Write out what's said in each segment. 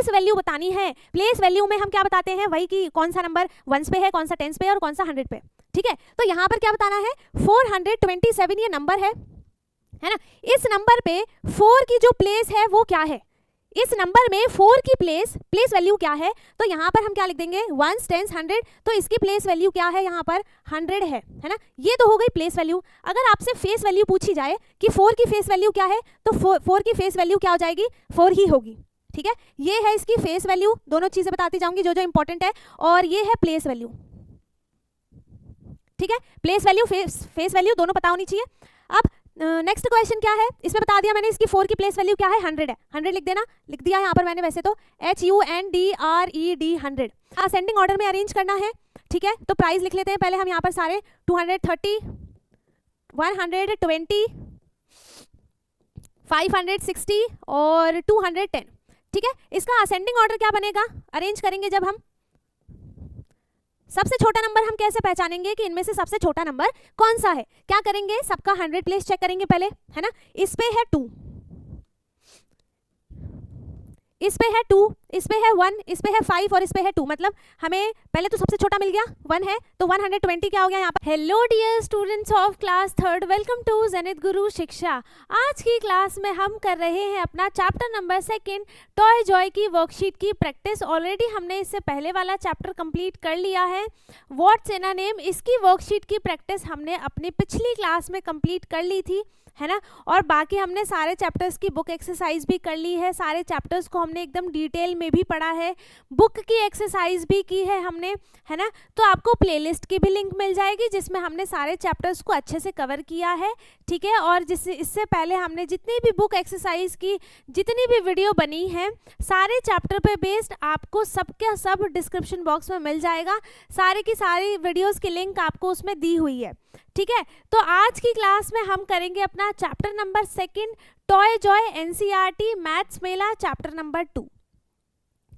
Place value बतानी है। Place value में हम क्या बताते हैं, वही कि कौन सा नंबर वंस पे है, कौन सा टेंस पे है और कौन सा 100 पे। ठीक है, तो यहाँ पर क्या बताना है, 427 ये नंबर है ना। इस नंबर पे 4 की जो प्लेस है वो क्या है, इस नंबर में 4 की प्लेस वैल्यू क्या है, तो यहाँ पर हम क्या लिख देंगे, 1 10 100, तो इसकी प्लेस वैल्यू क्या है, यहाँ पर 100 है ना। ये तो हो गई प्लेस वैल्यू। अगर आपसे फेस वैल्यू पूछी जाए कि 4 की फेस वैल्यू क्या है, तो 4 की फेस वैल्यू क्या हो जाएगी, 4 ही होगी। ठीक है, ये है इसकी फेस वैल्यू, दोनों चीजें बताती जाऊंगी जो जो इंपॉर्टेंट है, और ये है प्लेस वैल्यू। ठीक है, प्लेस वैल्यू फेस वैल्यू दोनों पता होनी चाहिए। अब नेक्स्ट क्वेश्चन क्या है, इसमें बता दिया मैंने इसकी 4 की प्लेस वैल्यू क्या है, 100 है। 100 लिख देना, लिख दिया यहाँ पर मैंने वैसे तो, HUNDRED 100। असेंडिंग ऑर्डर में अरेंज करना है। ठीक है, तो प्राइस लिख लेते हैं पहले हम यहाँ पर सारे, 230, 120, 560 और 210। ठीक है, इसका असेंडिंग ऑर्डर क्या बनेगा, अरेंज करेंगे जब हम, सबसे छोटा नंबर हम कैसे पहचानेंगे कि इनमें से सबसे छोटा नंबर कौन सा है, क्या करेंगे, सबका 100 प्लेस चेक करेंगे पहले, है ना। इस पे है 2, इस पे है 2, इस पे है 1, इस पे है 5 और इस पे है 2, मतलब हमें पहले तो सबसे छोटा मिल गया 1 है, तो 120 क्या हो गया यहाँ पर। Hello dear students of class 3rd, welcome to Zenith Guru Shiksha. आज की क्लास में हम कर रहे हैं अपना चैप्टर नंबर 2 टॉय जॉय की वर्कशीट की प्रैक्टिस। ऑलरेडी हमने इससे पहले वाला चैप्टर कंप्लीट कर लिया है, व्हाट्स इन अ नेम। इसकी वर्कशीट की प्रैक्टिस हमने अपनी पिछली क्लास में कंप्लीट कर ली थी, है ना। और बाकी हमने सारे चैप्टर्स की बुक एक्सरसाइज भी कर ली है, सारे चैप्टर्स को हमने एकदम डिटेल में भी पढ़ा है, बुक की एक्सरसाइज भी की है हमने, है ना। तो आपको प्लेलिस्ट की भी लिंक मिल जाएगी जिसमें हमने सारे चैप्टर्स को अच्छे से कवर किया है। ठीक है, और इससे पहले हमने जितनी भी बुक एक्सरसाइज की जितनी भी वीडियो बनी है, सारे चैप्टर पे बेस्ड आपको सबका सब डिस्क्रिप्शन बॉक्स में मिल जाएगा। सारे की सारी वीडियोस की लिंक आपको उसमें दी हुई है। ठीक है, तो आज की क्लास में हम करेंगे अपना chapter number 2 toy joy NCERT maths मेला चैप्टर नंबर 2,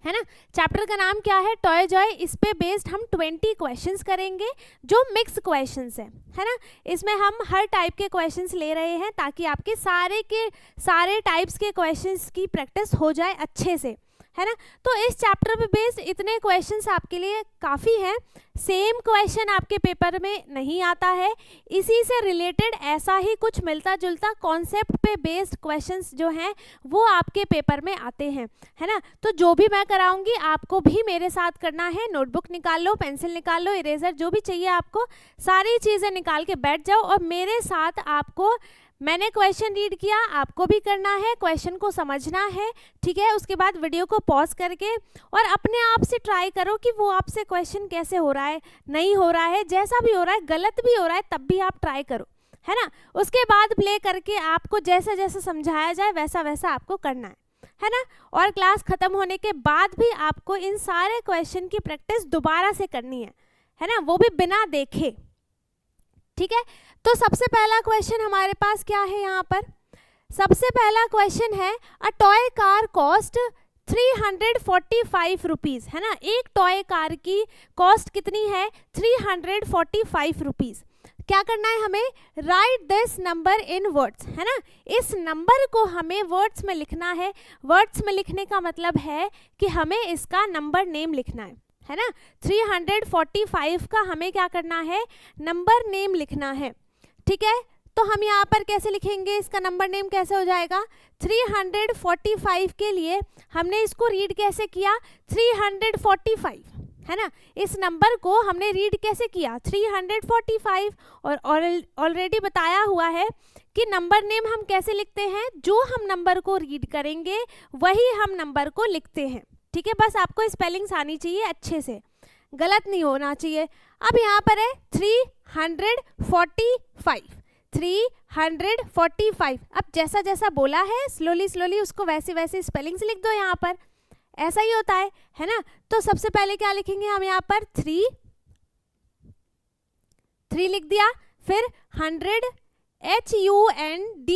है ना। चैप्टर का नाम क्या है, टॉय जॉय। इस पे बेस्ड हम 20 क्वेश्चंस करेंगे जो मिक्स क्वेश्चंस है ना। इसमें हम हर टाइप के क्वेश्चंस ले रहे हैं ताकि आपके सारे टाइप्स के क्वेश्चंस की प्रैक्टिस हो जाए अच्छे से, है ना। तो इस चैप्टर पे बेस्ड इतने क्वेश्चंस आपके लिए काफ़ी हैं। सेम क्वेश्चन आपके पेपर में नहीं आता है, इसी से रिलेटेड ऐसा ही कुछ मिलता जुलता कॉन्सेप्ट पे बेस्ड क्वेश्चंस जो हैं वो आपके पेपर में आते हैं, है ना। तो जो भी मैं कराऊंगी आपको भी मेरे साथ करना है। नोटबुक निकाल लो, पेंसिल निकाल लो, इरेजर, जो भी चाहिए आपको, सारी चीज़ें निकाल के बैठ जाओ और मेरे साथ आपको, मैंने क्वेश्चन रीड किया, आपको भी करना है, क्वेश्चन को समझना है। ठीक है, उसके बाद वीडियो को पॉज करके और अपने आप से ट्राई करो कि वो आपसे क्वेश्चन कैसे हो रहा है, नहीं हो रहा है, जैसा भी हो रहा है, गलत भी हो रहा है तब भी आप ट्राई करो, है ना। उसके बाद प्ले करके आपको जैसा जैसा समझाया जाए वैसा वैसा आपको करना है ना। और क्लास खत्म होने के बाद भी आपको इन सारे क्वेश्चन की प्रैक्टिस दोबारा से करनी है ना, वो भी बिना देखे। ठीक है, तो सबसे पहला क्वेश्चन हमारे पास क्या है, यहाँ पर सबसे पहला क्वेश्चन है, a toy car cost 345 rupees, है ना। एक टॉय कार की कॉस्ट कितनी है, 345 रुपीज़। क्या करना है हमें, right this number in words, है ना। इस नंबर को हमें वर्ड्स में लिखना है। वर्ड्स में लिखने का मतलब है कि हमें इसका नंबर नेम लिखना है ना। 345 का हमें क्या करना है, नंबर नेम लिखना है। ठीक है, तो हम यहाँ पर कैसे लिखेंगे, इसका नंबर नेम कैसे हो जाएगा, 345 के लिए हमने इसको रीड कैसे किया, 345, है ना। इस नंबर को हमने रीड कैसे किया, 345, और ऑलरेडी बताया हुआ है कि नंबर नेम हम कैसे लिखते हैं, जो हम नंबर को रीड करेंगे वही हम नंबर को लिखते हैं। ठीक है, बस आपको स्पेलिंग्स आनी चाहिए अच्छे से, गलत नहीं होना चाहिए। अब यहाँ पर है 345, 345। अब जैसा जैसा बोला है स्लोली स्लोली उसको वैसे वैसे स्पेलिंग्स लिख दो, यहाँ पर ऐसा ही होता है ना। तो सबसे पहले क्या लिखेंगे हम, यहाँ पर 3 लिख दिया, फिर 100, HUNDRED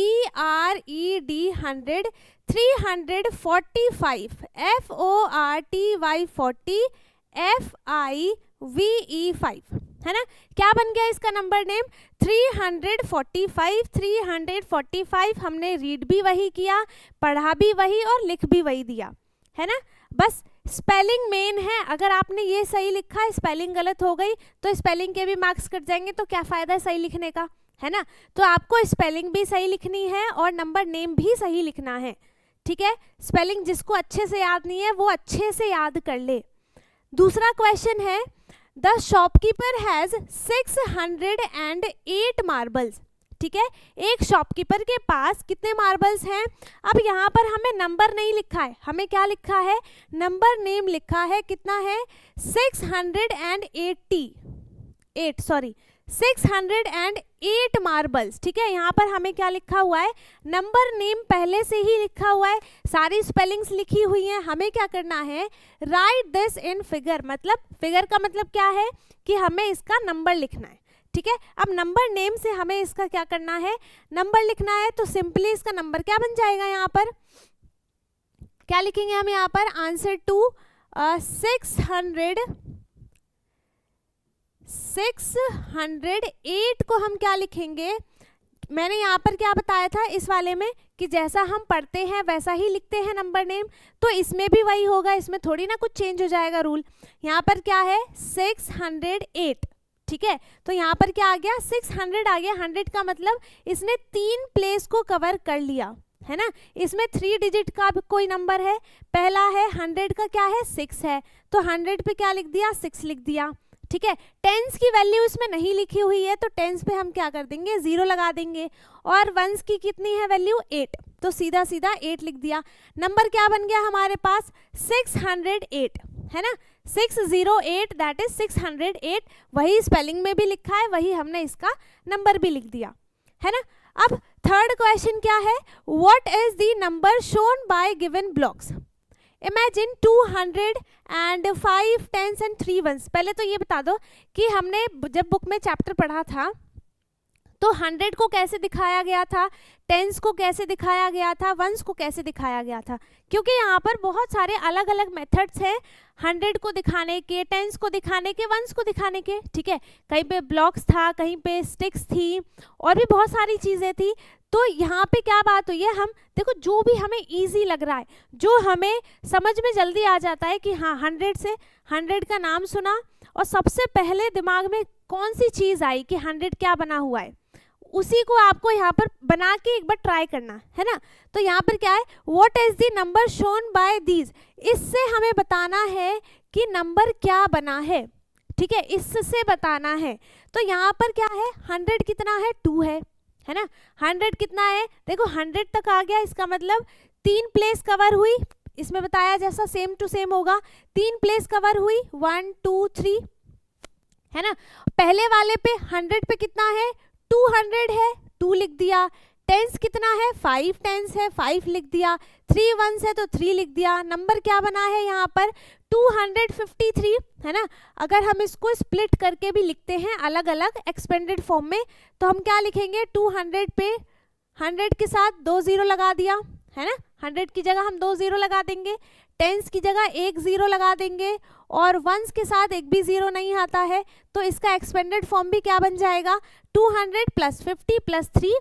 100, 345 FORTY 40 FIVE5, है ना। क्या बन गया इसका नंबर नेम, 345। 345 हमने रीड भी वही किया, पढ़ा भी वही और लिख भी वही दिया। है ना। बस स्पेलिंग मेन है, अगर आपने ये सही लिखा, स्पेलिंग गलत हो गई तो स्पेलिंग के भी मार्क्स कट जाएंगे, तो क्या फ़ायदा है सही लिखने का, है ना। तो आपको स्पेलिंग भी सही लिखनी है और नंबर नेम भी सही लिखना है, ठीक है। स्पेलिंग जिसको अच्छे से याद नहीं है वो अच्छे से याद कर ले। दूसरा क्वेश्चन है, द शॉपकीपर हैज़ 608 मार्बल्स, ठीक है। एक शॉपकीपर के पास कितने मार्बल्स हैं। अब यहाँ पर हमें नंबर नहीं लिखा है, हमें क्या लिखा है, नंबर नेम लिखा है। कितना है, 608 मार्बल्स, ठीक है। यहाँ पर हमें क्या लिखा हुआ है, नंबर नेम पहले से ही लिखा हुआ है, सारी स्पेलिंग्स लिखी हुई हैं। हमें क्या करना है, राइट दिस इन फिगर, मतलब फिगर का मतलब क्या है कि हमें इसका नंबर लिखना है, ठीक है। अब नंबर नेम से हमें इसका क्या करना है, नंबर लिखना है। तो सिंपली इसका नंबर क्या बन जाएगा, यहाँ पर क्या लिखेंगे हम, यहाँ पर आंसर टू 608 को हम क्या लिखेंगे, मैंने यहाँ पर क्या बताया था इस वाले में कि जैसा हम पढ़ते हैं वैसा ही लिखते हैं नंबर नेम, तो इसमें भी वही होगा, इसमें थोड़ी ना कुछ चेंज हो जाएगा रूल। यहाँ पर क्या है 608, ठीक है। तो यहाँ पर क्या आ गया, 600 आ गया। 100 का मतलब इसने 3 प्लेस को कवर कर लिया, है ना। इसमें 3 डिजिट का भी कोई नंबर है, पहला है 100 का क्या है 6 है, तो 100 पे क्या लिख दिया 6 लिख दिया, ठीक है। टेंस की वैल्यू इसमें नहीं लिखी हुई है, तो टेंस पे हम क्या कर देंगे 0 लगा देंगे, और वंस की कितनी है वैल्यू 8, तो सीधा सीधा 8 लिख दिया। नंबर क्या बन गया हमारे पास 608, है ना। 608 दैट इज 608, वही स्पेलिंग में भी लिखा है, वही हमने इसका नंबर भी लिख दिया, है ना। अब थर्ड क्वेश्चन क्या है, what is the number shown by given blocks. Imagine 200 and 5 10s and 3 1s। पहले तो ये बता दो कि हमने जब बुक में चैप्टर पढ़ा था तो 100 को कैसे दिखाया गया था, 10s को कैसे दिखाया गया था, 1s को कैसे दिखाया गया था, क्योंकि यहाँ पर बहुत सारे अलग अलग मेथड्स हैं 100 को दिखाने के, 10s को दिखाने के, 1s को दिखाने के, ठीक है। कहीं पे ब्लॉक्स था, कहीं पे स्टिक्स थी, और भी बहुत सारी चीज़ें थी। तो यहाँ पे क्या बात हुई है, हम देखो जो भी हमें इजी लग रहा है, जो हमें समझ में जल्दी आ जाता है कि हाँ 100 से 100 का नाम सुना और सबसे पहले दिमाग में कौन सी चीज़ आई कि 100 क्या बना हुआ है, उसी को आपको यहाँ पर बना के एक बार ट्राई करना है ना। तो यहाँ पर क्या है, what is the number shown by these, इससे हमें बताना है कि नंबर क्या बना है, ठीक है, इससे बताना है। तो यहाँ पर क्या है 100 कितना है 2 है ना। 100 कितना है, देखो 100 तक आ गया, इसका मतलब 3 प्लेस कवर हुई, इसमें बताया जैसा सेम टू सेम होगा, 3 प्लेस कवर हुई 1 2 3, है ना। पहले वाले पे 100 पे कितना है 200 है, 2 लिख दिया। 10s कितना है 5 10s है, 5 लिख दिया। 3 1s है तो 3 लिख दिया। नंबर क्या बना है यहाँ पर 253, है ना। अगर हम इसको स्प्लिट करके भी लिखते हैं अलग अलग एक्सपेंडेड फॉर्म में, तो हम क्या लिखेंगे 200 पे 100 के साथ 2 0 लगा दिया, है ना। 100 की जगह हम 2 0 लगा देंगे, 10s की जगह 1 0 लगा देंगे, और 1s के साथ एक भी 0 नहीं आता है, तो इसका एक्सपेंडेड फॉर्म भी क्या बन जाएगा 200 + 50 + 3,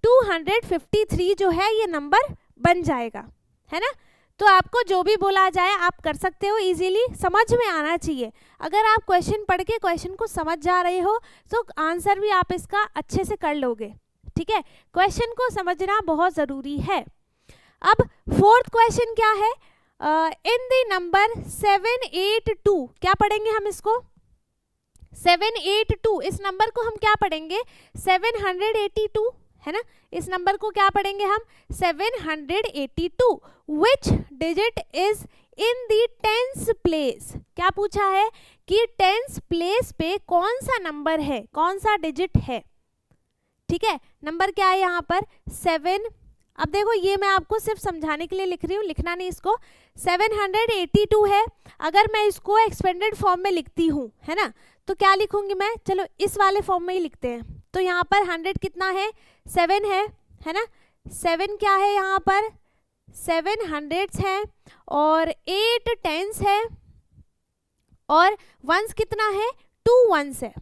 253 जो है ये नंबर बन जाएगा, है ना। तो आपको जो भी बोला जाए आप कर सकते हो, इजीली समझ में आना चाहिए। अगर आप क्वेश्चन पढ़ के क्वेश्चन को समझ जा रहे हो तो आंसर भी आप इसका अच्छे से कर लोगे, ठीक है। क्वेश्चन को समझना बहुत ज़रूरी है। अब फोर्थ क्वेश्चन क्या है, इन द नंबर 782, क्या पढ़ेंगे हम इसको 782, इस नंबर को हम क्या पढ़ेंगे 782, है ना। इस नंबर को क्या पढ़ेंगे हम 782, which digit is in the 10th place. क्या पूछा है कि 10th प्लेस पे कौन सा नंबर है, कौन सा डिजिट है, ठीक है। नंबर क्या है यहाँ पर 7। अब देखो ये मैं आपको सिर्फ समझाने के लिए लिख रही हूँ, लिखना नहीं इसको। 782 है, अगर मैं इसको एक्सपेंडेड फॉर्म में लिखती हूँ, है ना, तो क्या लिखूंगी मैं, चलो इस वाले फॉर्म में ही लिखते हैं। तो यहाँ पर 100 कितना है 7 है ना। 7 क्या है यहाँ पर 7 100s है, और 8 10s है, और 1s कितना है 2 1s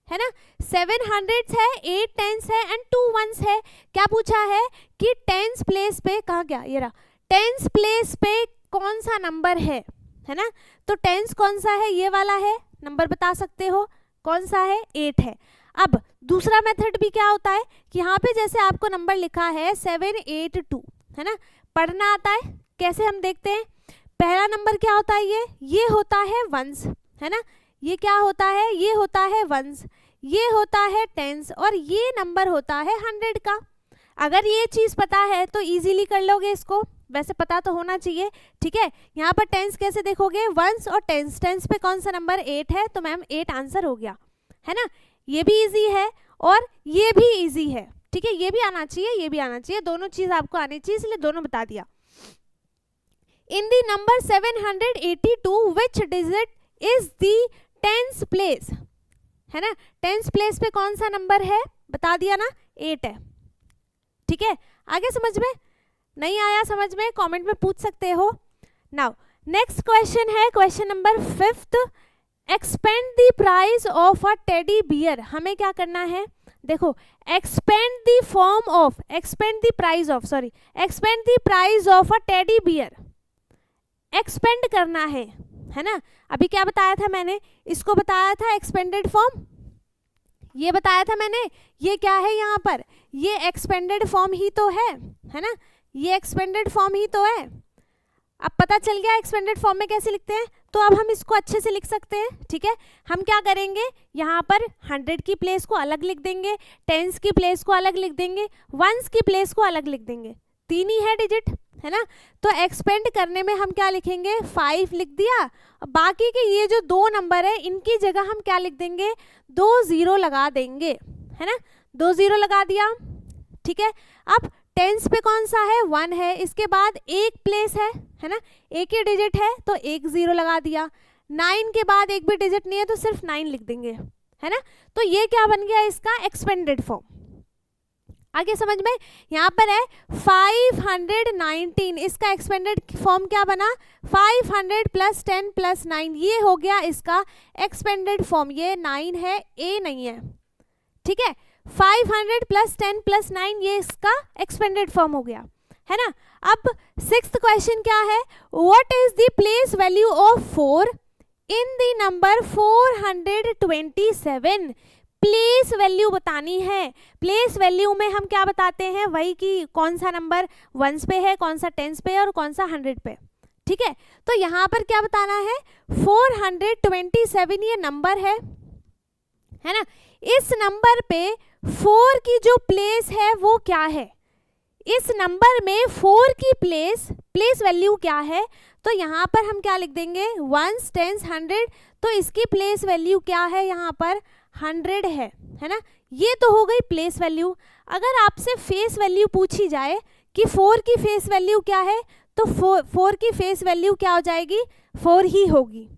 है ना। 7 100s है, 8 10s है एंड 2 1s है। क्या पूछा है कि 10th प्लेस पे, कहाँ गया ये रहा, 10th प्लेस पे कौन सा नंबर है ना। तो टेंस कौन सा है, ये वाला है, नंबर बता सकते हो कौन सा है, 8 है। अब दूसरा मेथड भी क्या होता है कि यहाँ पे जैसे आपको नंबर लिखा है 782 है ना, पढ़ना आता है, कैसे हम देखते हैं। पहला नंबर क्या होता है, ये होता है वंस है ना, ये क्या होता है, ये होता है वंस, ये होता है टेंस और ये नंबर होता है 100 का। अगर ये चीज़ पता है तो इजीली कर लोगे इसको, वैसे पता तो होना चाहिए, ठीक है। यहाँ पर टेंस कैसे देखोगे, वंस और टेंस, टेंस पे कौन सा नंबर 8 है, तो मैम 8 आंसर हो गया है ना। ये भी इजी है और ये भी इजी है, ठीक है, ये भी आना चाहिए, ये भी आना चाहिए, दोनों चीज आपको आनी चाहिए, इसलिए दोनों बता दिया। In the number 782 which digit is the tens place है ना, टेंस प्लेस पे कौन सा नंबर है, बता दिया ना, 8 है, ठीक है। आगे समझ में नहीं आया, समझ में कमेंट में पूछ सकते हो। नाउ नेक्स्ट क्वेश्चन है question number 5th, expand the price of a teddy bear. हमें क्या करना है, देखो expand the form of, expand the price of, sorry expand the price of a teddy bear, expand करना है ना। अभी क्या बताया था मैंने, इसको बताया था एक्सपेंडेड फॉर्म, ये बताया था मैंने, ये क्या है यहाँ पर, ये एक्सपेंडेड फॉर्म ही तो है ना, ये एक्सपेंडेड फॉर्म ही तो है। अब पता चल गया एक्सपेंडेड फॉर्म में कैसे लिखते हैं, तो अब हम इसको अच्छे से लिख सकते हैं, ठीक है। हम क्या करेंगे, यहाँ पर 100 की प्लेस को अलग लिख देंगे, टेंस की प्लेस को अलग लिख देंगे, वंस की प्लेस को अलग लिख देंगे, 3 ही है डिजिट है ना। तो एक्सपेंड करने में हम क्या लिखेंगे, 5 लिख दिया, बाकी के ये जो 2 नंबर है इनकी जगह हम क्या लिख देंगे, 2 0 लगा देंगे है ना, 2 0 लगा दिया, ठीक है। अब टेंस पे कौन सा है, 1 है, इसके बाद एक प्लेस है ना, एक ही डिजिट है तो 1 0 लगा दिया, 9 के बाद एक भी डिजिट नहीं है तो सिर्फ 9 लिख देंगे है ना। तो ये क्या बन गया इसका एक्सपेंडेड फॉर्म। आगे समझ में, यहाँ पर है 519, इसका एक्सपेंडेड फॉर्म क्या बना, 500 + 10 + 9, ये हो गया इसका एक्सपेंडेड फॉर्म, ये 9 है, ए नहीं है, ठीक है। 500 + 10 + 9 ये इसका एक्सपेंडेड फॉर्म हो गया है ना। अब 6th क्वेश्चन क्या है, what is the place value of 4 in the number 427। Place value बतानी है, प्लेस वैल्यू में हम क्या बताते हैं, वही कि कौन सा नंबर वंस पे है, कौन सा टेंस पे है और कौन सा 100 पे, ठीक है। तो यहाँ पर क्या बताना है, 427 ये नंबर है ना, इस नंबर पे 4 की जो प्लेस है वो क्या है, इस नंबर में 4 की प्लेस वैल्यू क्या है, तो यहाँ पर हम क्या लिख देंगे, वंस टेंस 100, तो इसकी प्लेस वैल्यू क्या है, यहाँ पर 100 है ना। ये तो हो गई प्लेस वैल्यू। अगर आपसे फेस वैल्यू पूछी जाए कि 4 की फेस वैल्यू क्या है, तो 4 की फेस वैल्यू क्या हो जाएगी, 4 ही होगी,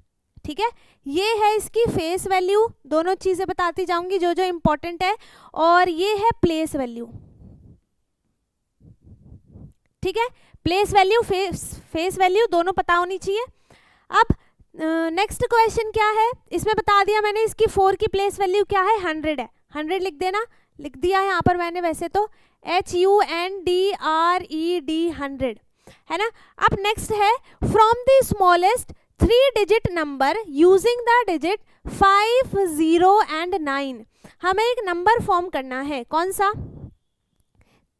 ठीक है। ये है इसकी फेस वैल्यू, दोनों चीजें बताती जाऊंगी जो जो इंपॉर्टेंट है, और ये है प्लेस वैल्यू, ठीक है। प्लेस वैल्यू फेस वैल्यू दोनों पता होनी चाहिए। अब नेक्स्ट क्वेश्चन क्या है, इसमें बता दिया मैंने इसकी 4 की प्लेस वैल्यू क्या है, 100 है, 100 लिख देना, लिख दिया है यहाँ पर मैंने, वैसे तो HUNDRED 100 है ना। अब नेक्स्ट है, from the smallest 3 digit number using the digit 5 0 and 9। हमें एक नंबर फॉर्म करना है, कौन सा,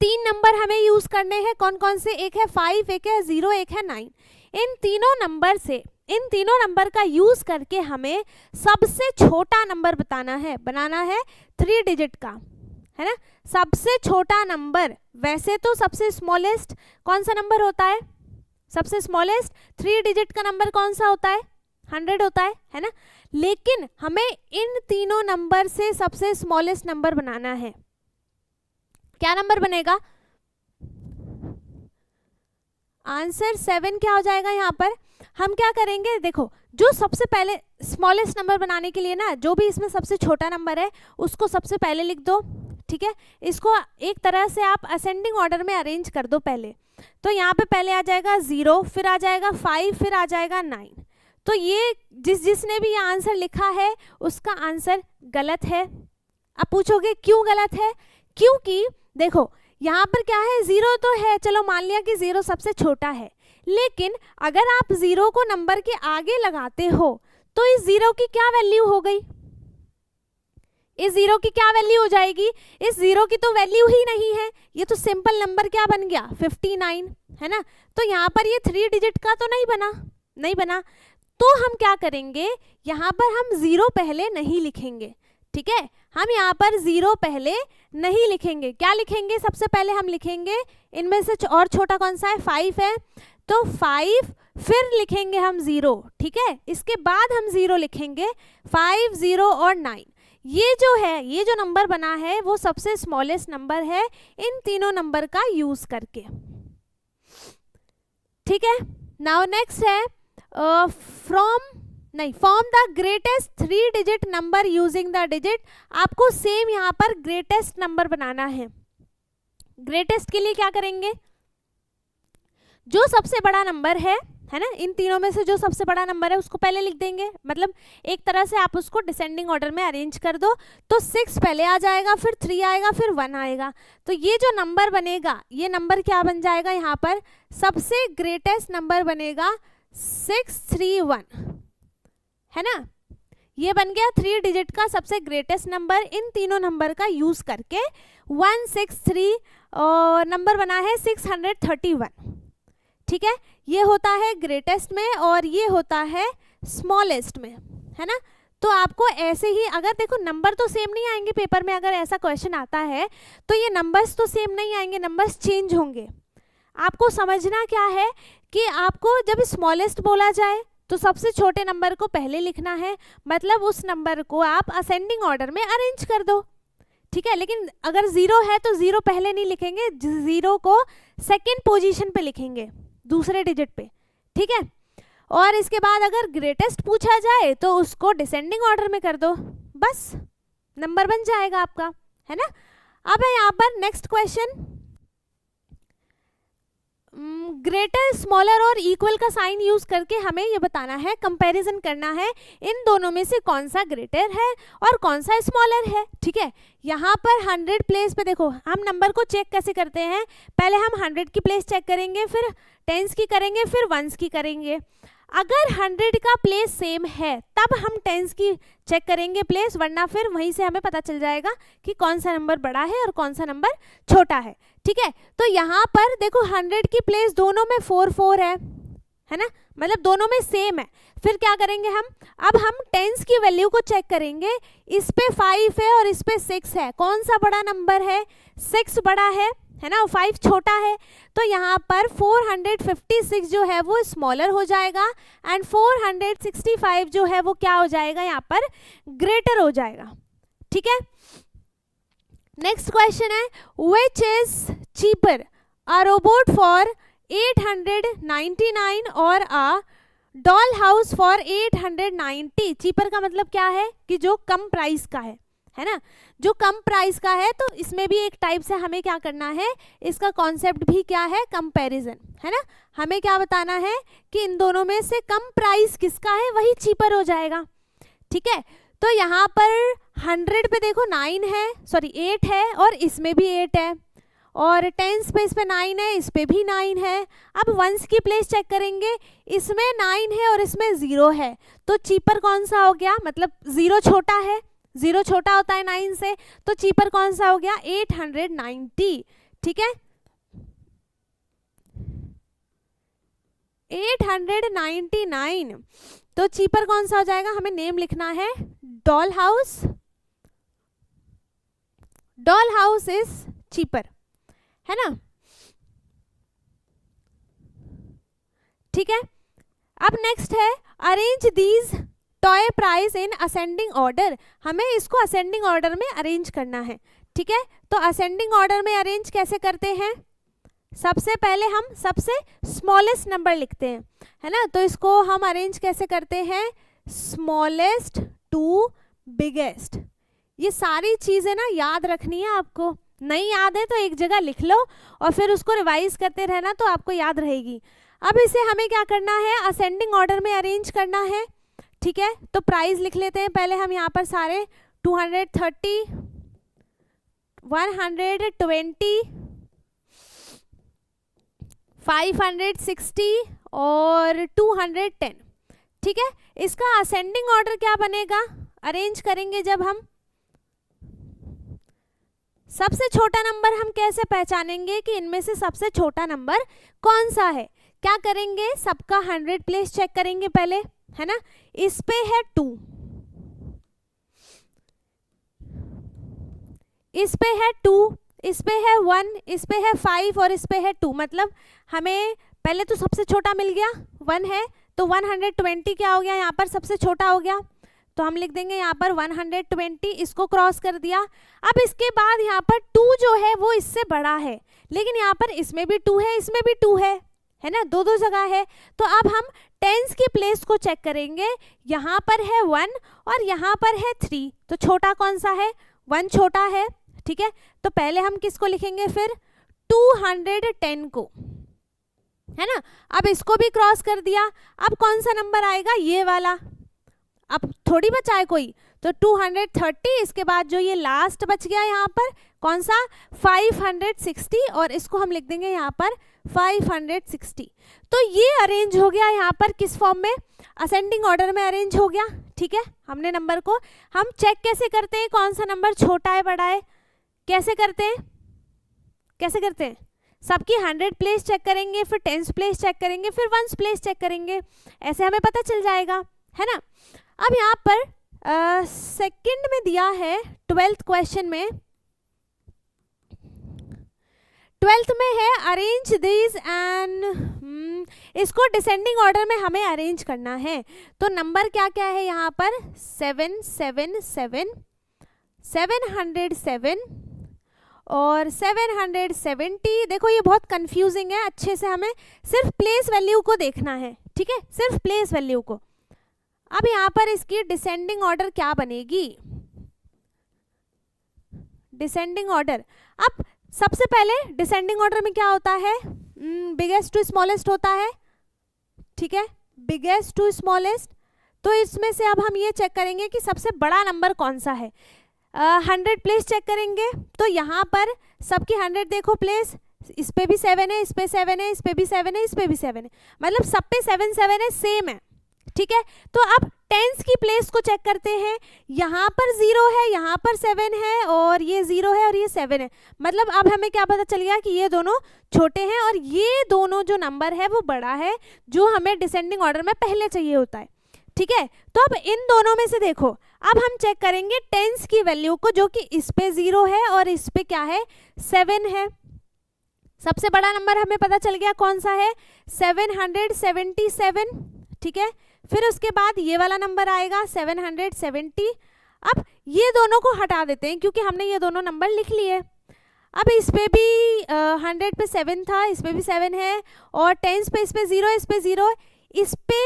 3 नंबर हमें यूज करने हैं, कौन कौन से, एक है 5, एक है 0, एक है 9। इन तीनों नंबर से, इन तीनों नंबर का यूज करके हमें सबसे छोटा नंबर बनाना है 3 डिजिट का है ना। सबसे छोटा नंबर, वैसे तो सबसे स्मॉलेस्ट कौन सा नंबर होता है, सबसे स्मॉलेस्ट 3 डिजिट का नंबर कौन सा होता है, 100 होता है ना। लेकिन हमें इन तीनों नंबर से सबसे स्मॉलेस्ट नंबर बनाना है, क्या नंबर बनेगा, आंसर 7 क्या हो जाएगा। यहाँ पर हम क्या करेंगे, देखो जो सबसे पहले स्मॉलेस्ट नंबर बनाने के लिए ना, जो भी इसमें सबसे छोटा नंबर है उसको सबसे पहले लिख दो, ठीक है। इसको एक तरह से आप असेंडिंग ऑर्डर में अरेंज कर दो पहले, तो यहाँ पे पहले आ जाएगा 0, फिर आ जाएगा 5, फिर आ जाएगा 9। तो ये जिसने भी ये आंसर लिखा है उसका आंसर गलत है। अब पूछोगे क्यों गलत है, क्योंकि देखो यहाँ पर क्या है, 0 तो है, चलो मान लिया कि 0 सबसे छोटा है, लेकिन अगर आप 0 को नंबर के आगे लगाते हो तो इस 0 की क्या वैल्यू हो गई, इस 0 की क्या वैल्यू हो जाएगी, इस 0 की तो वैल्यू ही नहीं है, ये तो सिंपल नंबर क्या बन गया 59, है ना। तो यहाँ पर ये 3 डिजिट का तो नहीं बना, तो हम क्या करेंगे, यहाँ पर हम 0 पहले नहीं लिखेंगे, ठीक है। हम यहाँ पर 0 पहले नहीं लिखेंगे, क्या लिखेंगे, सबसे पहले हम लिखेंगे इनमें से और छोटा कौन सा है, 5 है, तो 5, फिर लिखेंगे हम 0, ठीक है। इसके बाद हम 0 लिखेंगे, 5, 0 और 9। ये जो नंबर बना है वो सबसे स्मॉलेस्ट नंबर है इन तीनों नंबर का यूज करके, ठीक है। नाउ नेक्स्ट है form the greatest 3 digit number using the digit. आपको सेम यहाँ पर ग्रेटेस्ट नंबर बनाना है। ग्रेटेस्ट के लिए क्या करेंगे, जो सबसे बड़ा नंबर है ना, इन तीनों में से जो सबसे बड़ा नंबर है उसको पहले लिख देंगे, मतलब एक तरह से आप उसको डिसेंडिंग ऑर्डर में अरेंज कर दो, तो 6 पहले आ जाएगा, फिर 3 आएगा, फिर 1 आएगा, तो ये जो नंबर बनेगा ये नंबर क्या बन जाएगा, यहाँ पर सबसे ग्रेटेस्ट नंबर बनेगा 631, है ना। ये बन गया 3 डिजिट का सबसे ग्रेटेस्ट नंबर इन तीनों नंबर का यूज करके 163 नंबर बना है 631, ठीक है। ये होता है ग्रेटेस्ट में और ये होता है स्मॉलेस्ट में, है ना। तो आपको ऐसे ही, अगर देखो नंबर तो सेम नहीं आएंगे पेपर में, अगर ऐसा क्वेश्चन आता है तो ये नंबर्स तो सेम नहीं आएंगे, नंबर्स चेंज होंगे। आपको समझना क्या है कि आपको जब स्मॉलेस्ट बोला जाए तो सबसे छोटे नंबर को पहले लिखना है, मतलब उस नंबर को आप असेंडिंग ऑर्डर में अरेंज कर दो, ठीक है। लेकिन अगर 0 है तो 0 पहले नहीं लिखेंगे, 0 को सेकेंड पोजीशन पे लिखेंगे, दूसरे डिजिट पे, ठीक है। और इसके बाद अगर ग्रेटेस्ट पूछा जाए तो उसको डिसेंडिंग ऑर्डर में कर दो, बस नंबर बन जाएगा आपका, है ना। अब है यहाँ पर नेक्स्ट क्वेश्चन, ग्रेटर, स्मॉलर और इक्वल का साइन यूज करके हमें ये बताना है, कंपैरिजन करना है इन दोनों में से कौन सा ग्रेटर है और कौन सा स्मॉलर है, ठीक है। यहाँ पर 100 प्लेस पे देखो, हम नंबर को चेक कैसे करते हैं, पहले हम 100 की प्लेस चेक करेंगे, फिर 10s की करेंगे, फिर 1s की करेंगे। अगर 100 का प्लेस सेम है तब हम 10s की चेक करेंगे प्लेस, वरना फिर वहीं से हमें पता चल जाएगा कि कौन सा नंबर बड़ा है और कौन सा नंबर छोटा है, ठीक है। तो यहाँ पर देखो 100 की प्लेस दोनों में 4 है ना, मतलब दोनों में सेम है। फिर क्या करेंगे हम, अब हम 10s की वैल्यू को चेक करेंगे, इस पे 5 है और इस पे 6 है, कौन सा बड़ा नंबर है, 6 बड़ा है ना, 5 छोटा है। तो यहाँ पर 456 जो है वो स्मॉलर हो जाएगा एंड 465 जो है वो क्या हो जाएगा, यहाँ पर ग्रेटर हो जाएगा, ठीक है। नेक्स्ट क्वेश्चन है, which is cheaper, a robot for 899 और a doll house for 890। Cheaper का मतलब क्या है कि जो कम प्राइस का है ना, जो कम प्राइस का है। तो इसमें भी एक टाइप से हमें क्या करना है, इसका कॉन्सेप्ट भी क्या है, कंपैरिजन, है ना। हमें क्या बताना है कि इन दोनों में से कम प्राइस किसका है, वही चीपर हो जाएगा, ठीक है। तो यहाँ पर 100 पे देखो 8 है और इसमें भी 8 है, और 10s पे इस पे 9 है, इस पे भी 9 है। अब 1s की प्लेस चेक करेंगे, इसमें 9 है और इसमें 0 है, तो चीपर कौन सा हो गया, मतलब 0 छोटा है, 0 छोटा होता है 9 से, तो चीपर कौन सा हो गया 890, ठीक है। 899, तो चीपर कौन सा हो जाएगा, हमें नेम लिखना है doll house. Doll house is cheaper, है ना, ठीक है। अब नेक्स्ट है, arrange these toy price in ascending order. हमें इसको असेंडिंग ऑर्डर में अरेंज करना है, ठीक है। तो असेंडिंग ऑर्डर में अरेंज कैसे करते हैं, सबसे पहले हम सबसे स्मॉलेस्ट नंबर लिखते हैं, है ना। तो इसको हम अरेंज कैसे करते हैं, स्मॉलेस्ट टू बिगेस्ट। ये सारी चीजें ना याद रखनी है आपको, नहीं याद है तो एक जगह लिख लो और फिर उसको रिवाइज करते रहना, तो आपको याद रहेगी। अब इसे हमें क्या करना है, असेंडिंग ऑर्डर में अरेंज करना है, ठीक है। तो प्राइस लिख लेते हैं पहले हम यहाँ पर सारे, 230, 120, 560 और 210। ठीक है, इसका असेंडिंग ऑर्डर क्या बनेगा, अरेंज करेंगे जब हम, सबसे छोटा नंबर हम कैसे पहचानेंगे कि इनमें से सबसे छोटा नंबर कौन सा है, क्या करेंगे, सबका 100 प्लेस चेक करेंगे पहले, है ना। इस पे है 2, इस पे है 2, इस पे है 1, इस पे है 5 और इस पे है 2। मतलब हमें पहले तो सबसे छोटा मिल गया 1 है, तो 120 क्या हो गया यहाँ पर, सबसे छोटा हो गया, तो हम लिख देंगे यहाँ पर 120, इसको क्रॉस कर दिया। अब इसके बाद यहाँ पर 2 जो है वो इससे बड़ा है, लेकिन यहाँ पर इसमें भी 2 है, इसमें भी 2 है ना, दो जगह है। तो अब हम टेंस की प्लेस को चेक करेंगे, यहाँ पर है 1 और यहाँ पर है 3, तो छोटा कौन सा है, 1 छोटा है। ठीक है, तो पहले हम किसको लिखेंगे, फिर 210 को, है ना। अब इसको भी क्रॉस कर दिया, अब कौन सा नंबर आएगा, ये वाला, अब थोड़ी बचाए कोई, तो 230, इसके बाद जो ये लास्ट बच गया यहाँ पर कौन सा, 560, और इसको हम लिख देंगे यहाँ पर 560। तो ये अरेंज हो गया यहाँ पर किस फॉर्म में, असेंडिंग ऑर्डर में अरेंज हो गया। ठीक है, हमने नंबर को, हम चेक कैसे करते हैं कौन सा नंबर छोटा है बड़ा है, कैसे करते हैं, कैसे करते हैं, सबकी 100 प्लेस चेक करेंगे, फिर 10 प्लेस चेक करेंगे, फिर 1 प्लेस चेक करेंगे, ऐसे हमें पता चल जाएगा, है ना। अब यहाँ पर सेकंड में दिया है 12th क्वेश्चन में, 12th में है अरेंज दिस एंड, इसको डिसेंडिंग ऑर्डर में हमें अरेंज करना है। तो नंबर क्या क्या है यहाँ पर, 777, 707 और 770। देखो ये बहुत कंफ्यूजिंग है, अच्छे से हमें सिर्फ प्लेस वैल्यू को देखना है। ठीक है, सिर्फ प्लेस वैल्यू को। अब यहाँ पर इसकी डिसेंडिंग ऑर्डर क्या बनेगी, डिसेंडिंग ऑर्डर, अब सबसे पहले डिसेंडिंग ऑर्डर में क्या होता है, बिगेस्ट टू स्मॉलेस्ट होता है। ठीक है, बिगेस्ट टू स्मॉलेस्ट, तो इसमें से अब हम ये चेक करेंगे कि सबसे बड़ा नंबर कौन सा है। 100 प्लेस चेक करेंगे, तो यहाँ पर सबकी 100 देखो प्लेस, इस पे भी 7 है, इस पे 7 है, इस पे भी 7 है, इस पे भी 7 है, मतलब सब पे 7 7 है, सेम है। ठीक है, तो अब टेंस की प्लेस को चेक करते हैं, यहाँ पर 0 है, यहाँ पर 7 है, और ये 0 है और ये 7 है, मतलब अब हमें क्या पता चल गया कि ये दोनों छोटे हैं और ये दोनों जो नंबर है वो बड़ा है, जो हमें डिसेंडिंग ऑर्डर में पहले चाहिए होता है। ठीक है, तो अब इन दोनों में से देखो, अब हम चेक करेंगे टेंस की वैल्यू को, जो कि इस पे 0 है और इस पे क्या है, 7 है। सबसे बड़ा नंबर हमें पता चल गया कौन सा है, 777। ठीक है, फिर उसके बाद ये वाला नंबर आएगा 770। अब ये दोनों को हटा देते हैं क्योंकि हमने ये दोनों नंबर लिख लिए। अब इस पे भी 100 पे 7 था, इस पे भी 7 है, और 10 पे इस पे 0, इस पे 0, इस पे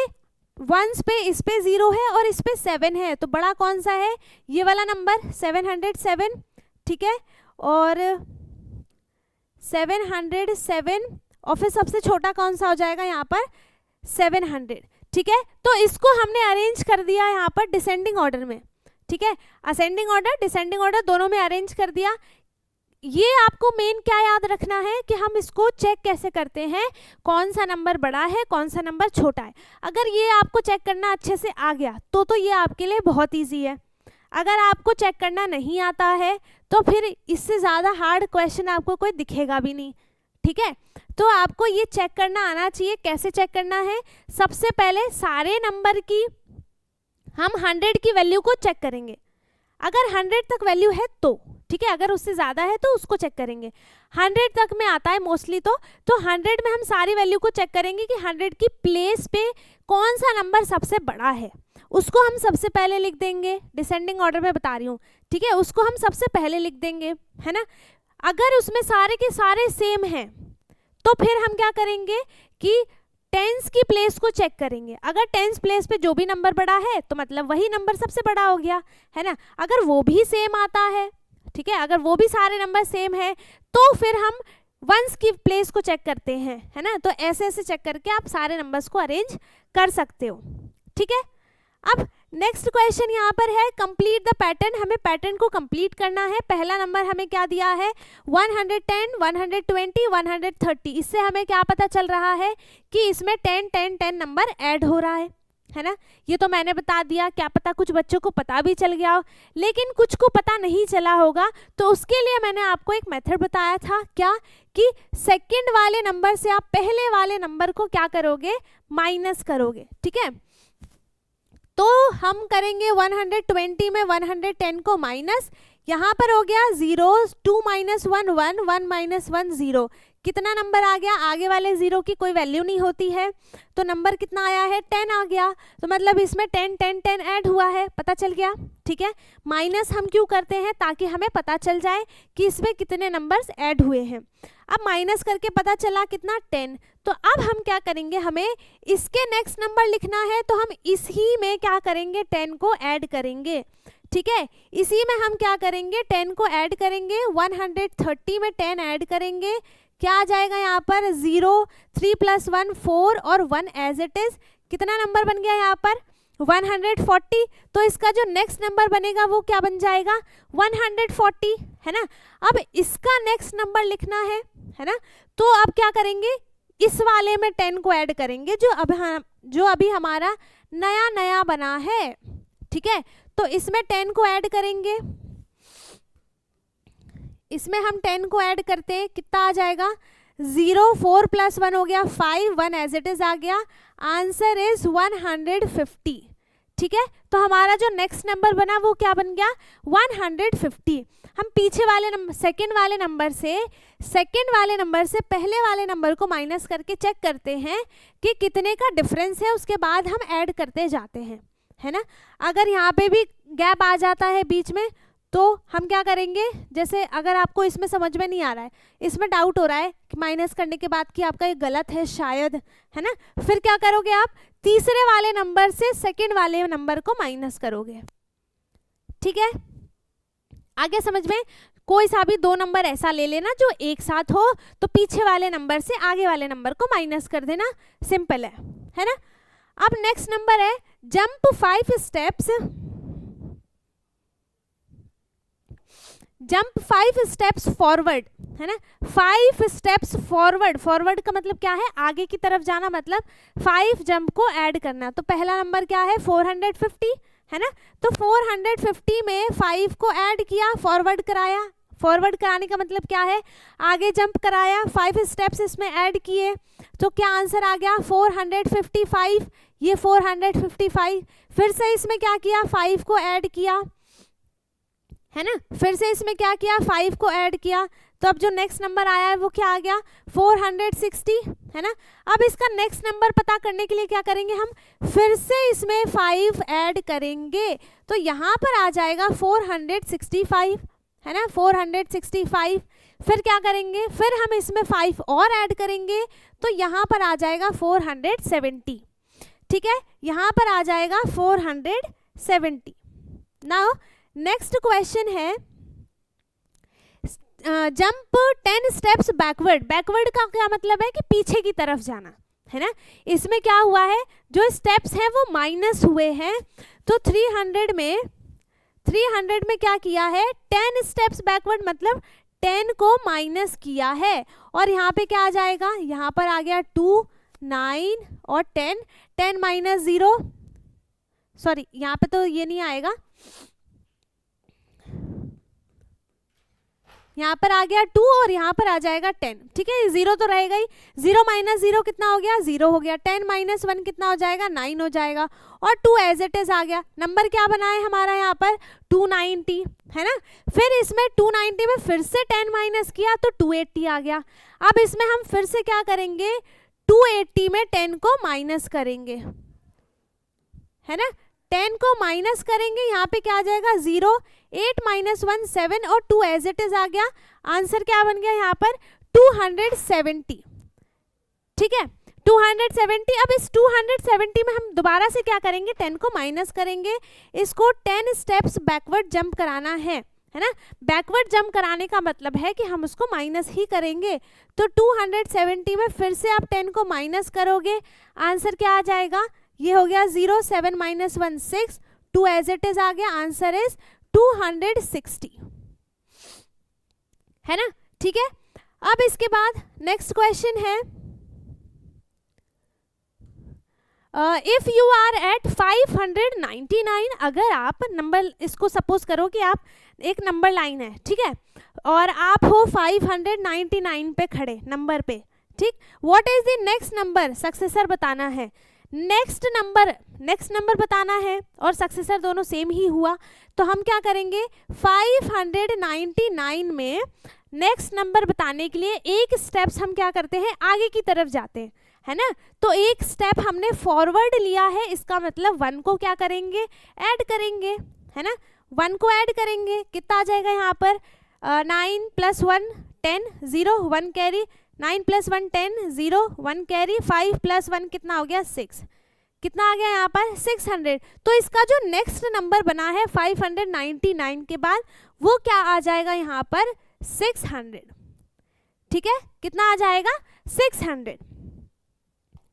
1 पे इस पे 0 है और इस पे 7 है, तो बड़ा कौन सा है, ये वाला नंबर 707। ठीक है, और 707 और फिर सबसे छोटा कौन सा हो जाएगा यहाँ पर, 700। ठीक है, तो इसको हमने अरेंज कर दिया यहाँ पर डिसेंडिंग ऑर्डर में। ठीक है, असेंडिंग ऑर्डर डिसेंडिंग ऑर्डर दोनों में अरेंज कर दिया। ये आपको मेन क्या याद रखना है कि हम इसको चेक कैसे करते हैं, कौन सा नंबर बड़ा है कौन सा नंबर छोटा है। अगर ये आपको चेक करना अच्छे से आ गया तो ये आपके लिए बहुत ईजी है। अगर आपको चेक करना नहीं आता है तो फिर इससे ज़्यादा हार्ड क्वेश्चन आपको कोई दिखेगा भी नहीं। ठीक है, तो आपको ये चेक करना आना चाहिए। कैसे चेक करना है, सबसे पहले सारे नंबर की हम 100 की वैल्यू को चेक करेंगे। अगर 100 तक वैल्यू है तो ठीक है, अगर उससे ज़्यादा है तो उसको चेक करेंगे। 100 तक में आता है मोस्टली, तो 100 में हम सारी वैल्यू को चेक करेंगे कि 100 की प्लेस पे कौन सा नंबर सबसे बड़ा है, उसको हम सबसे पहले लिख देंगे। डिसेंडिंग ऑर्डर में बता रही हूँ, ठीक है, उसको हम सबसे पहले लिख देंगे, है ना। अगर उसमें सारे के सारे सेम हैं तो फिर हम क्या करेंगे कि टेंस की प्लेस को चेक करेंगे। अगर टेंस प्लेस पे जो भी नंबर बड़ा है तो मतलब वही नंबर सबसे बड़ा हो गया, है ना। अगर वो भी सेम आता है, ठीक है, अगर वो भी सारे नंबर सेम है तो फिर हम वंस की प्लेस को चेक करते हैं, है ना। तो ऐसे ऐसे चेक करके आप सारे नंबर्स को अरेंज कर सकते हो। ठीक है, अब नेक्स्ट क्वेश्चन यहाँ पर है कंप्लीट द पैटर्न। हमें पैटर्न को कंप्लीट करना है। पहला नंबर हमें क्या दिया है 110, 120, 130। इससे हमें क्या पता चल रहा है कि इसमें 10 10 10 नंबर ऐड हो रहा है ना। ये तो मैंने बता दिया, क्या पता कुछ बच्चों को पता भी चल गया हो, लेकिन कुछ को पता नहीं चला होगा, तो उसके लिए मैंने आपको एक मेथड बताया था, क्या कि सेकंड वाले नंबर से आप पहले वाले नंबर को क्या करोगे, माइनस करोगे। ठीक है, तो हम करेंगे 120 में 110 को माइनस, यहाँ पर हो गया 0, 2 - 1 1, 1 - 1 0। कितना नंबर आ गया, आगे वाले 0 की कोई वैल्यू नहीं होती है, तो नंबर कितना आया है 10 आ गया। तो मतलब इसमें 10 10 10 ऐड हुआ है, पता चल गया। ठीक है, माइनस हम क्यों करते हैं, ताकि हमें पता चल जाए कि इसमें कितने नंबर्स ऐड हुए हैं। अब माइनस करके पता चला कितना 10। तो अब हम क्या करेंगे, हमें इसके नेक्स्ट नंबर लिखना है, तो हम इसी में क्या करेंगे 10 को ऐड करेंगे। ठीक है, इसी में हम क्या करेंगे 10 को ऐड करेंगे, 130 में 10 ऐड करेंगे, क्या आ जाएगा यहाँ पर 0, 3 + 1 4 और 1 एज इट इज। कितना नंबर बन गया यहाँ पर 140। तो इसका जो नेक्स्ट नंबर बनेगा वो क्या बन जाएगा 140, है ना। अब इसका नेक्स्ट नंबर लिखना है ना, तो अब क्या करेंगे, इस वाले में 10 को ऐड करेंगे जो अभी हमारा नया नया बना है। ठीक है, तो इसमें 10 को ऐड करेंगे, इसमें हम 10 को ऐड करते हैं, कितना आ जाएगा 0, 4 + 1 हो गया 5, 1 एज इट इज आ गया, आंसर इज 150। ठीक है, तो हमारा जो नेक्स्ट नंबर बना वो क्या बन गया 150। हम पीछे वाले नंबर सेकंड वाले नंबर से पहले वाले नंबर को माइनस करके चेक करते हैं कि कितने का डिफरेंस है, उसके बाद हम ऐड करते जाते हैं, है ना। अगर यहाँ पे भी गैप आ जाता है बीच में, तो हम क्या करेंगे, जैसे अगर आपको इसमें समझ में नहीं आ रहा है, इसमें डाउट हो रहा है कि माइनस करने के बाद कि आपका ये गलत है शायद, है ना, फिर क्या करोगे आप तीसरे वाले नंबर से सेकंड वाले नंबर को माइनस करोगे। ठीक है, आगे समझ में, कोई सा भी 2 नंबर ऐसा ले लेना जो एक साथ हो, तो पीछे वाले नंबर से आगे वाले नंबर को माइनस कर देना, सिंपल है ना। अब नेक्स्ट नंबर है jump 5 steps, jump 5 steps forward, है ना। 5 स्टेप्स फॉरवर्ड, फॉरवर्ड का मतलब क्या है, आगे की तरफ जाना, मतलब 5 जंप को ऐड करना। तो पहला नंबर क्या है 450, है ना, तो 450 में 5 को ऐड किया, फॉरवर्ड कराया। फॉरवर्ड कराने का मतलब क्या है, आगे जंप कराया, 5 स्टेप्स इसमें ऐड किए, तो क्या आंसर आ गया 455। ये 455, फिर से इसमें क्या किया 5 को ऐड किया, है ना, फिर से इसमें क्या किया 5 को ऐड किया, तो अब जो नेक्स्ट नंबर आया है वो क्या आ गया 460, है ना। अब इसका नेक्स्ट नंबर पता करने के लिए क्या करेंगे, हम फिर से इसमें 5 ऐड करेंगे, तो यहाँ पर आ जाएगा 465, है ना, 465। फिर क्या करेंगे, फिर हम इसमें 5 और ऐड करेंगे, तो यहाँ पर आ जाएगा 470। ठीक है, यहाँ पर आ जाएगा 470। नाउ नेक्स्ट क्वेश्चन है जंप 10 स्टेप्स बैकवर्ड। बैकवर्ड का क्या मतलब है कि पीछे की तरफ जाना, है ना। इसमें क्या हुआ है, जो स्टेप्स हैं वो माइनस हुए हैं, तो 300 में क्या किया है 10 स्टेप्स बैकवर्ड, मतलब 10 को माइनस किया है, और यहाँ पे क्या आ जाएगा, यहाँ पर आ गया 2, 9 और 10, 10 - 0, सॉरी यहाँ पे तो ये नहीं आएगा, यहाँ पर आ गया 2 और यहाँ पर आ जाएगा 10। ठीक है, 0 तो रहेगा ही, 0 - 0 कितना हो गया 0 हो गया, 10 - 1 कितना हो जाएगा 9 हो जाएगा, और 2 एज इट इज आ गया। नंबर क्या बना है हमारा यहाँ पर 290, है ना। फिर इसमें 290 में फिर से 10 माइनस किया तो 280 आ गया। अब इसमें हम फिर से क्या करेंगे 280 में 10 को माइनस करेंगे, है ना, 10 को माइनस करेंगे, यहाँ पे क्या आ जाएगा 0, 8 - 1 7 और 2 एज इट इज आ गया। आंसर क्या बन गया यहाँ पर 270। ठीक है, 270। अब इस 270 में हम दोबारा से क्या करेंगे 10 को माइनस करेंगे, इसको 10 स्टेप्स बैकवर्ड जंप कराना है ना। बैकवर्ड जंप कराने का मतलब है कि हम उसको माइनस ही करेंगे, तो 270 में फिर से आप 10 को माइनस करोगे, आंसर क्या आ जाएगा, ये हो गया 0, 7 - 1 6, 2 एज इट इज आ गया, आंसर इज 260, है ना, ठीक है। अब इसके बाद नेक्स्ट क्वेश्चन है, इफ यू आर एट 599, अगर आप नंबर, इसको सपोज करो कि आप एक नंबर लाइन है, ठीक है, और आप हो 599 पे खड़े नंबर पे, ठीक। What is the next number, successor बताना है, नेक्स्ट नंबर बताना है, और सक्सेसर दोनों सेम ही हुआ, तो हम क्या करेंगे, 599 में नेक्स्ट नंबर बताने के लिए एक स्टेप्स हम क्या करते हैं, आगे की तरफ जाते हैं, है ना। तो एक स्टेप हमने फॉरवर्ड लिया है, इसका मतलब 1 को क्या करेंगे, ऐड करेंगे, है ना, 1 को ऐड करेंगे, कितना आ जाएगा यहाँ पर, 9 + 1 10, 0 1 कैरी, 9 + 1 10, 0 1 कैरी, 5 + 1 कितना हो गया, 6, कितना आ गया यहाँ पर 600। तो इसका जो नेक्स्ट नंबर बना है 599 के बाद, वो क्या आ जाएगा यहाँ पर 600, ठीक है, कितना आ जाएगा 600।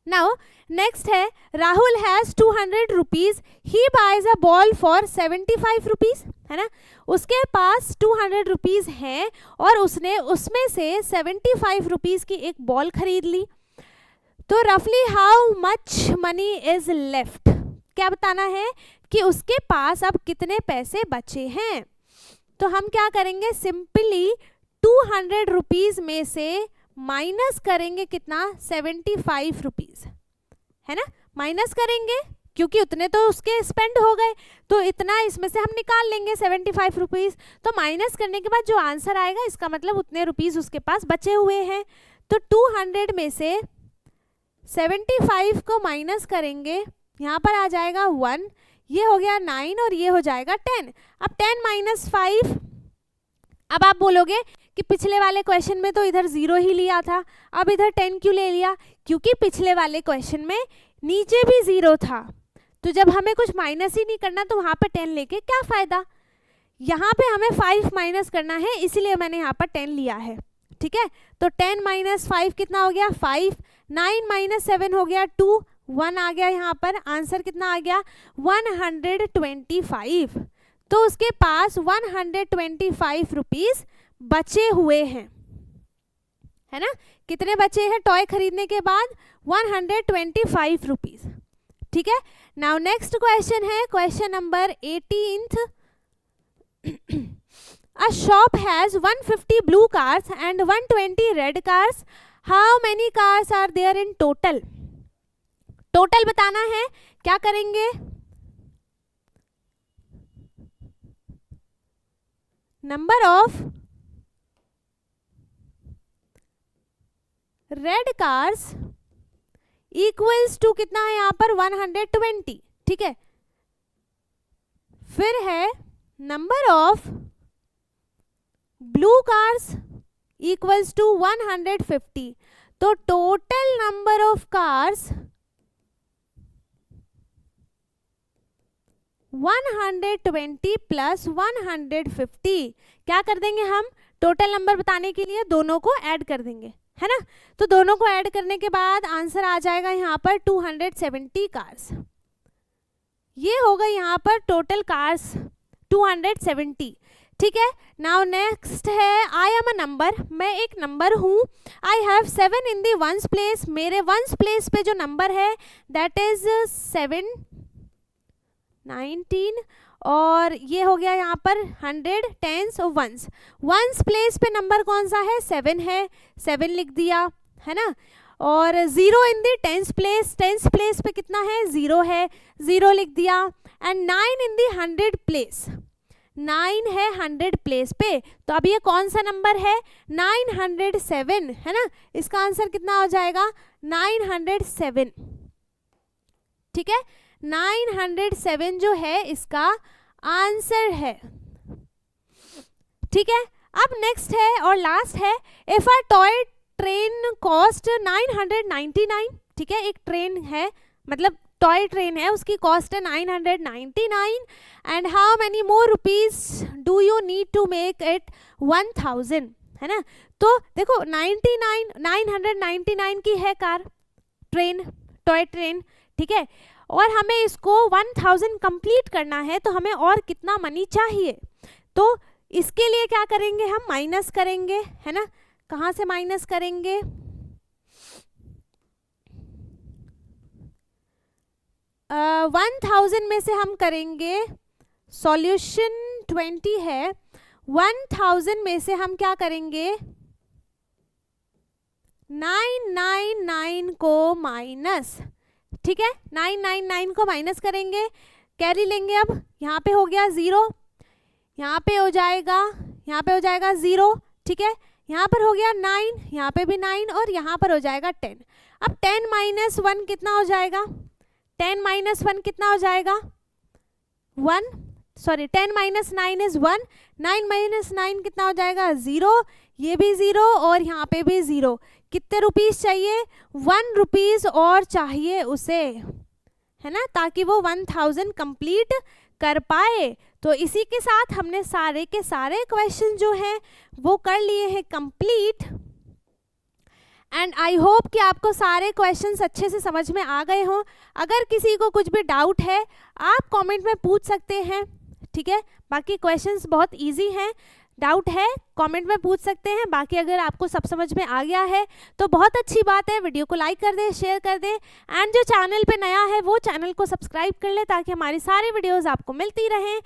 नाउ नेक्स्ट है, Rahul has 200 rupees, he buys a ball for 75 rupees, है ना, उसके पास 200 रुपीज हैं और उसने उसमें से 75 रुपीज की एक बॉल खरीद ली, तो रफली how much money is left, क्या बताना है कि उसके पास अब कितने पैसे बचे हैं। तो हम क्या करेंगे, सिंपली 200 रुपीज में से माइनस करेंगे कितना, 75 रुपीज, है ना, माइनस करेंगे क्योंकि उतने तो उसके स्पेंड हो गए, तो इतना इसमें से हम निकाल लेंगे 75 रुपीज, तो माइनस करने के बाद जो आंसर आएगा इसका मतलब उतने रुपीज उसके पास बचे हुए हैं। तो 200 में से 75 को माइनस करेंगे, यहाँ पर आ जाएगा 1, ये हो गया 9 और ये हो जाएगा 10। अब 10 - 5, अब आप बोलोगे कि पिछले वाले क्वेश्चन में तो इधर 0 ही लिया था, अब इधर 10 क्यों ले लिया, क्योंकि पिछले वाले क्वेश्चन में नीचे भी 0 था, तो जब हमें कुछ माइनस ही नहीं करना तो वहाँ पे 10 लेके क्या फ़ायदा, यहाँ पे हमें 5 माइनस करना है, इसीलिए मैंने यहाँ पर 10 लिया है, ठीक है। तो 10 - 5 कितना हो गया 5, 9 - 7 हो गया 2, 1 आ गया यहाँ पर, आंसर कितना आ गया 125। तो उसके पास 125 रुपीज बचे हुए हैं, है ना, कितने बचे हैं टॉय खरीदने के बाद 125 रुपीज, ठीक है। नाउ नेक्स्ट क्वेश्चन है, question number 18th, a shop has 150 blue cars and 120 red cars, how many cars are there in total, total बताना है, क्या करेंगे, number of red cars equals to कितना है यहाँ पर 120, ठीक है। फिर है number of blue cars equals to 150, तो टोटल नंबर ऑफ कार्स 120 + 150, क्या कर देंगे हम, टोटल नंबर बताने के लिए दोनों को ऐड कर देंगे, है ना। तो दोनों को ऐड करने के बाद आंसर आ जाएगा यहाँ पर 270 कार्स, ये होगा यहाँ पर टोटल कार्स 270, ठीक है। नाउ नेक्स्ट है, आई एम अ नंबर, मैं एक नंबर हूँ, I have 7 in the ones place, मेरे वंस प्लेस पे जो नंबर है दैट इज 7 19, और ये हो गया यहाँ पर 100 टेंस और वंस, वंस प्लेस पे नंबर कौन सा है 7 है, 7 लिख दिया, है ना। और 0 इन दी टेंस प्लेस, टेंस प्लेस पे कितना है 0 है, 0 लिख दिया, एंड 9 इन दी 100 प्लेस, 9 है 100 प्लेस पे, तो अब ये कौन सा नंबर है 907, है ना, इसका आंसर कितना हो जाएगा 907, ठीक है, 907 जो है इसका आंसर है, ठीक है। अब नेक्स्ट है और लास्ट है, if a toy train cost 999, ठीक है, एक ट्रेन है मतलब टॉय ट्रेन है, उसकी कॉस्ट है 999, and how many more rupees do you need to make it 1000, है ना। तो देखो 999 की है कार, ट्रेन, टॉय ट्रेन, ठीक है, और हमें इसको 1000 कंप्लीट करना है, तो हमें और कितना मनी चाहिए। तो इसके लिए क्या करेंगे, हम माइनस करेंगे, है ना। कहाँ से माइनस करेंगे, 1000 में से हम करेंगे, सॉल्यूशन 20 है, 1000 में से हम क्या करेंगे, 999 को माइनस, ठीक है, 999 को माइनस करेंगे, कैरी लेंगे। अब यहाँ पे हो गया 0, यहाँ पे हो जाएगा 0, ठीक है, यहाँ पर हो गया 9, यहाँ पे भी 9 और यहाँ पर हो जाएगा 10। अब 10 माइनस 1 कितना हो जाएगा, 10 माइनस 1 कितना हो जाएगा 1, सॉरी 10 माइनस 9 इज 1, 9 माइनस 9 कितना हो जाएगा 0, ये भी 0 और यहाँ पे भी 0। कितने रुपीस चाहिए, 1 रुपीस और चाहिए उसे, है ना, ताकि वो 1000 कंप्लीट कर पाए। तो इसी के साथ हमने सारे के सारे क्वेश्चन जो हैं वो कर लिए हैं कंप्लीट। एंड आई होप कि आपको सारे क्वेश्चंस अच्छे से समझ में आ गए हों। अगर किसी को कुछ भी डाउट है आप कमेंट में पूछ सकते हैं, ठीक है। बाकी क्वेश्चंस बहुत इजी हैं, डाउट है कमेंट में पूछ सकते हैं। बाकी अगर आपको सब समझ में आ गया है तो बहुत अच्छी बात है, वीडियो को लाइक कर दें, शेयर कर दें, एंड जो चैनल पे नया है वो चैनल को सब्सक्राइब कर ले ताकि हमारी सारी वीडियोस आपको मिलती रहें।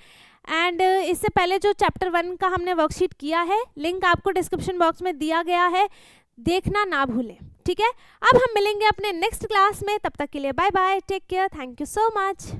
एंड इससे पहले जो चैप्टर 1 का हमने वर्कशीट किया है, लिंक आपको डिस्क्रिप्शन बॉक्स में दिया गया है, देखना ना भूलें, ठीक है। अब हम मिलेंगे अपने नेक्स्ट क्लास में, तब तक के लिए bye bye, take care, thank you so much.